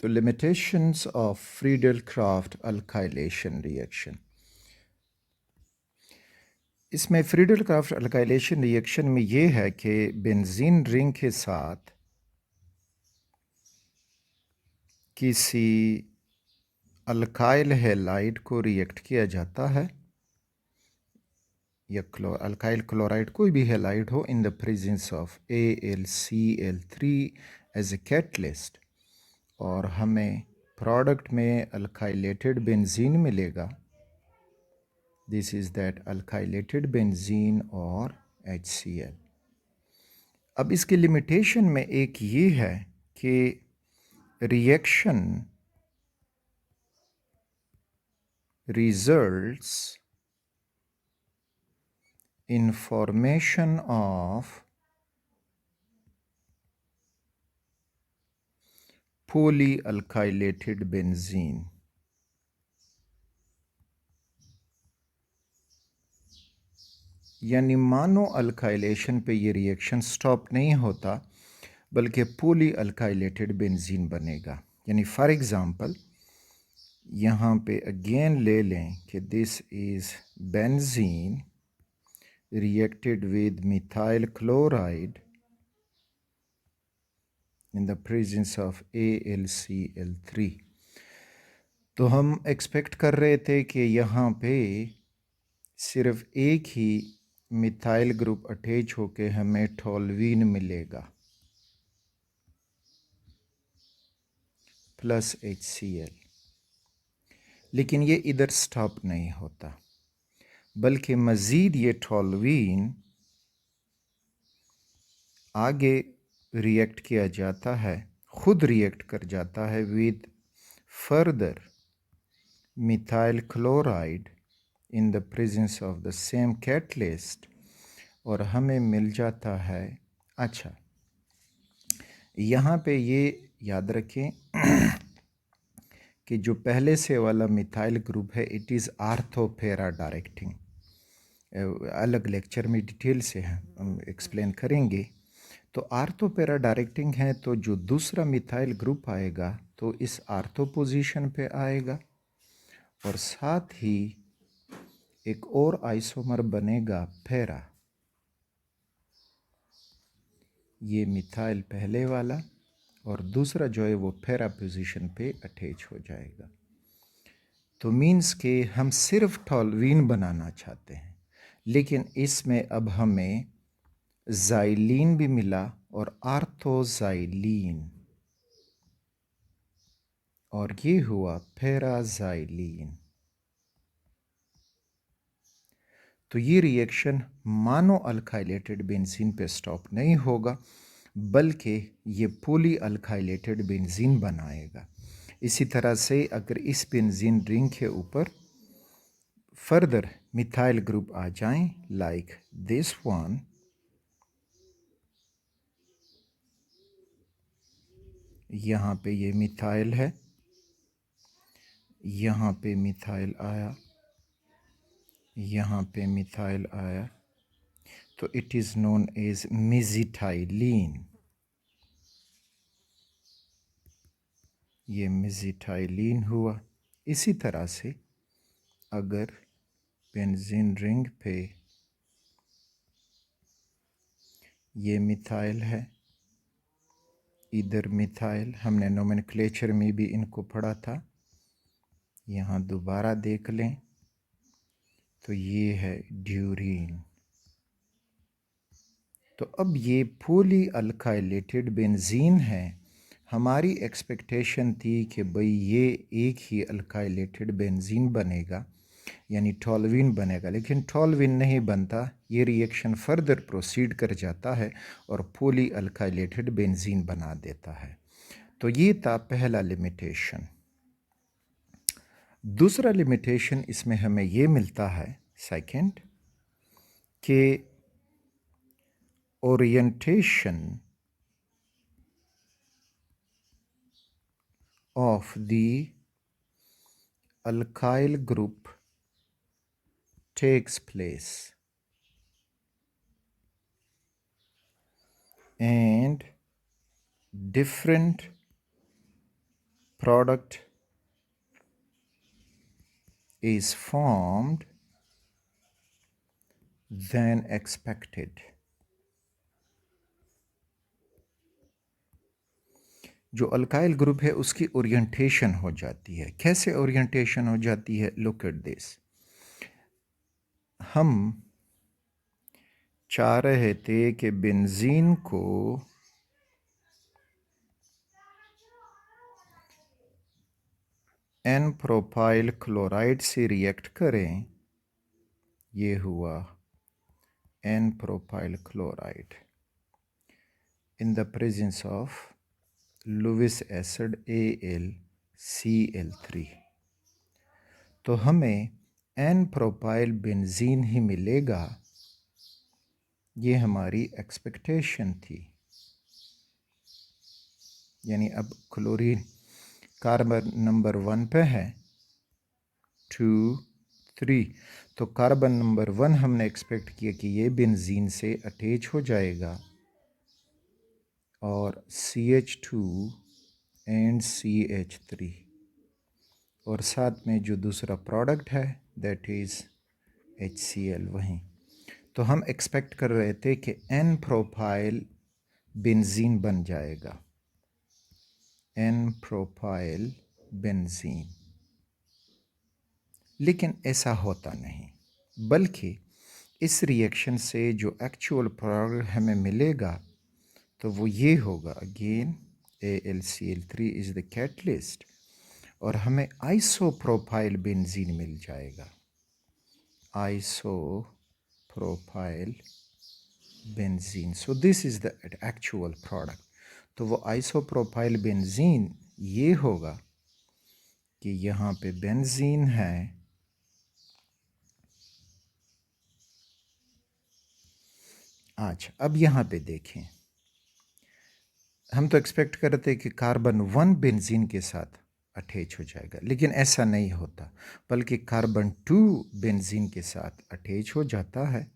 तो limitations of Friedel-Crafts alkylation reaction। इसमें Friedel-Crafts alkylation reaction में ये है कि बेंजीन रिंग के साथ किसी अल्काइल हैलाइड को रिएक्ट किया जाता है या अल्काइल क्लोराइड कोई भी हैलाइड हो in the presence of AlCl3 as a catalyst, और हमें प्रोडक्ट में अल्काइलेटेड बेंजीन मिलेगा। This is that alkylated benzene और HCl। अब इसके लिमिटेशन में एक ये है कि reaction results in formation of polyalkylated benzene। यानी मानो अल्काइलेशन पे ये रिएक्शन स्टॉप नहीं होता बल्कि पोली अल्काइलेटेड बेंजीन बनेगा। यानी फॉर एग्जांपल यहाँ पे अगेन ले लें कि this is benzene reacted with methyl chloride in the presence of AlCl3। तो हम एक्सपेक्ट कर रहे थे कि यहाँ पे सिर्फ एक ही मिथाइल ग्रुप अटैच होके हमें टॉल्वीन मिलेगा प्लस HCl, लेकिन ये इधर स्टॉप नहीं होता बल्कि मज़ीद ये टॉल्वीन आगे रिएक्ट किया जाता है, खुद रिएक्ट कर जाता है with further methyl chloride in the presence of the same catalyst, और हमें मिल जाता है। अच्छा, यहाँ पे ये याद रखें कि जो पहले से वाला मिथाइल ग्रुप है इट इज़ आर्थोपेरा डायरेक्टिंग। अलग लेक्चर में डिटेल से हम एक्सप्लेन करेंगे। तो आर्थोपेरा डायरेक्टिंग है तो जो दूसरा मिथाइल ग्रुप आएगा तो इस आर्थो पोजीशन पे आएगा और साथ ही एक और आइसोमर बनेगा पैरा। ये मिथाइल पहले वाला और दूसरा जो है वो पैरा पोजीशन पे अटैच हो जाएगा। तो मीन्स के हम सिर्फ टॉल्वीन बनाना चाहते हैं, लेकिन इसमें अब हमें ज़ाइलीन भी मिला और आर्थोज़ाइलीन, और ये हुआ पैराज़ाइलीन। तो ये रिएक्शन मानो अल्काइलेटेड बेंजीन पे स्टॉप नहीं होगा बल्कि ये पोली अल्काइलेटेड बेंजीन बनाएगा। इसी तरह से अगर इस बेंजीन रिंग के ऊपर फर्दर मिथाइल ग्रुप आ जाएं लाइक दिस वन, यहाँ पे ये मिथाइल है, यहाँ पे मिथाइल आया, यहाँ पे मिथाइल आया, तो इट इज़ नोन एज मेजिटाइलिन। ये मेजिटाइलिन हुआ। इसी तरह से अगर बेंजीन रिंग पे ये मिथाइल है, इधर मिथाइल, हमने नोमेनक्लेचर में भी इनको पढ़ा था, यहाँ दोबारा देख लें तो ये है ड्यूरीन। तो अब ये पोली अल्काइलेटेड बेंजीन है। हमारी एक्सपेक्टेशन थी कि भाई ये एक ही अल्काइलेटेड बेंजीन बनेगा यानी टॉल्वीन बनेगा, लेकिन टॉल्वीन नहीं बनता। ये रिएक्शन फर्दर प्रोसीड कर जाता है और पोली अल्काइलेटेड बेंजीन बना देता है। तो ये था पहला लिमिटेशन। दूसरा लिमिटेशन इसमें हमें ये मिलता है सेकंड कि orientation of the alkyl group takes place and different product is formed than expected. जो अल्काइल ग्रुप है उसकी ओरिएंटेशन हो जाती है। कैसे ओरिएंटेशन हो जाती है? Look at this. हम चाह रहे थे कि बेंजीन को एन प्रोपाइल क्लोराइड से रिएक्ट करें। ये हुआ n propyl chloride in the presence of Lewis acid AlCl3। तो हमें एन प्रोपाइल बेंजीन ही मिलेगा। ये हमारी एक्सपेक्टेशन थी। यानी अब क्लोरीन कार्बन नंबर 1 पे है, 2, 3। तो कार्बन नंबर 1 हमने एक्सपेक्ट किया कि ये बेंजीन से अटैच हो जाएगा और CH2 एंड CH3 और साथ में जो दूसरा प्रोडक्ट है दैट इज़ HCl वहीं। तो हम एक्सपेक्ट कर रहे थे कि एन प्रोपाइल बेंजीन बन जाएगा, एन प्रोपाइल बेंजीन। लेकिन ऐसा होता नहीं, बल्कि इस रिएक्शन से जो एक्चुअल प्रोडक्ट हमें मिलेगा तो वो ये होगा। Again AlCl3 is the catalyst और हमें आइसोप्रोपाइल बेंजीन मिल जाएगा, isopropyl benzene. So this is the actual product. तो वो आइसोप्रोपाइल बेंजीन ये होगा कि यहाँ पे बेंजीन है, अच्छा अब यहाँ पे देखें, हम तो एक्सपेक्ट कर रहे थे कि कार्बन 1 बेंजीन के साथ अटैच हो जाएगा, लेकिन ऐसा नहीं होता, बल्कि कार्बन 2 बेंजीन के साथ अटैच हो जाता है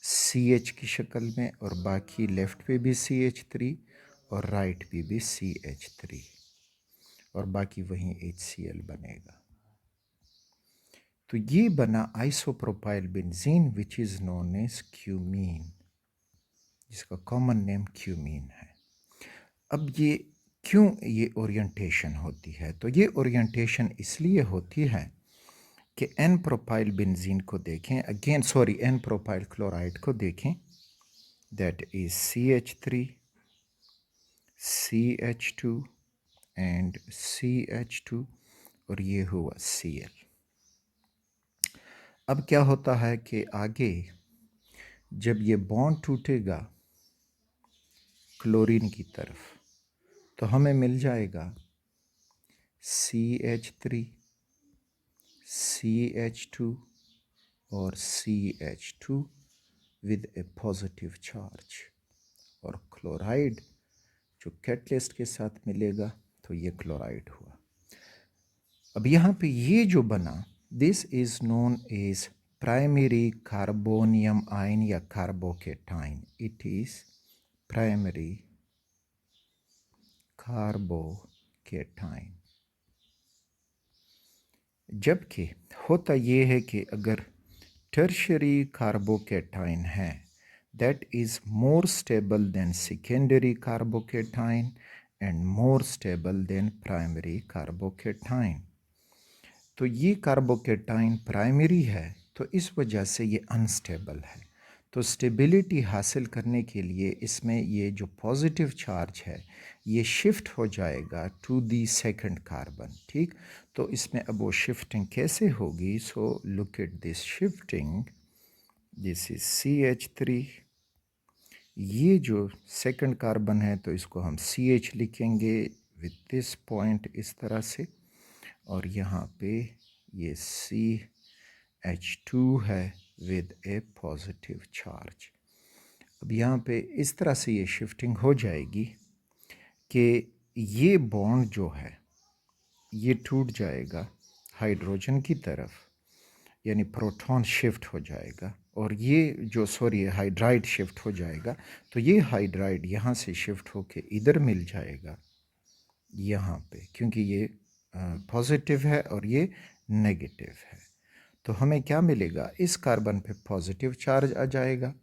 CH की शक्ल में, और बाकी लेफ़्ट पे भी CH3 और राइट पे भी CH3 और बाकी वहीं HCl बनेगा। तो ये बना isopropyl benzene which is known as cumene, जिसका कॉमन नेम क्यूमीन है। अब ये क्यों ये ओरिएंटेशन होती है? तो ये ओरिएंटेशन इसलिए होती है कि एन प्रोपाइल बेंजीन को देखें, again sorry n propyl chloride को देखें, that is CH3 CH2 and CH2 और ये हुआ Cl। अब क्या होता है कि आगे जब ये बॉन्ड टूटेगा क्लोरीन की तरफ तो हमें मिल जाएगा CH3 CH2 और CH2 with A positive charge, और क्लोराइड जो कैटलिस्ट के साथ मिलेगा तो ये क्लोराइड हुआ। अब यहाँ पे ये जो बना, this is known as primary carbonium ion या carbocation. It is primary carbocation. जबकि होता ये है कि अगर टर्शियरी कार्बोकेटाइन है that is more stable than secondary carbocation and more stable than primary carbocation। तो ये कार्बोकेटाइन प्राइमरी है तो इस वजह से ये अनस्टेबल है। तो स्टेबिलिटी हासिल करने के लिए इसमें ये जो पॉजिटिव चार्ज है ये शिफ्ट हो जाएगा टू दी सेकंड कार्बन। ठीक, तो इसमें अब वो शिफ्टिंग कैसे होगी? So look at this shifting. This is CH3, ये जो सेकंड कार्बन है तो इसको हम CH लिखेंगे विद दिस पॉइंट इस तरह से, और यहाँ पे ये CH2 है विद ए पॉजिटिव चार्ज। अब यहाँ पे इस तरह से ये शिफ्टिंग हो जाएगी कि ये बॉन्ड जो है ये टूट जाएगा हाइड्रोजन की तरफ, यानी प्रोटॉन शिफ्ट हो जाएगा, और ये जो सॉरी हाइड्राइड शिफ्ट हो जाएगा। तो ये हाइड्राइड यहाँ से शिफ्ट होके इधर मिल जाएगा, यहाँ पे, क्योंकि ये पॉजिटिव है और ये नेगेटिव है। तो हमें क्या मिलेगा, इस कार्बन पे पॉजिटिव चार्ज आ जाएगा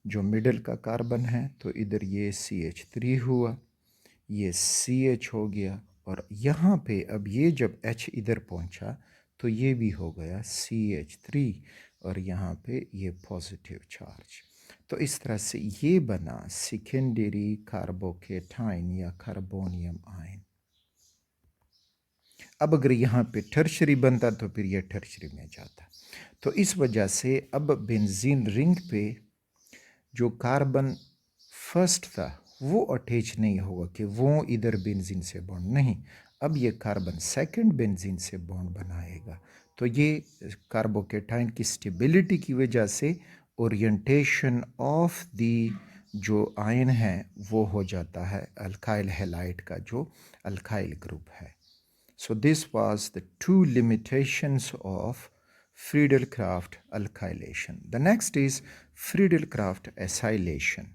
जो मिडिल का कार्बन है, तो इधर ये CH3 हुआ, ये CH हो गया, और यहाँ पे अब ये जब H इधर पहुँचा तो ये भी हो गया CH3, और यहाँ पे ये पॉजिटिव चार्ज। तो इस तरह से ये बना सेकेंडरी कार्बोकेटाइन या कार्बोनियम आयन। अब अगर यहाँ पे टर्शरी बनता तो फिर ये टर्शरी में जाता। तो इस वजह से अब बेंजीन रिंग पे जो कार्बन फर्स्ट था वो अटैच नहीं होगा कि वो इधर बेंजीन से बॉन्ड नहीं, अब ये कार्बन सेकंड बेंजीन से बॉन्ड बनाएगा। तो ये कार्बोकेटाइन की स्टेबिलिटी की वजह से ओरिएंटेशन ऑफ दी जो आयन है वो हो जाता है अल्काइल हैलाइड का जो अल्काइल ग्रुप है। So this was the two limitations of Friedel-Crafts alkylation. The next is Friedel-Crafts acylation.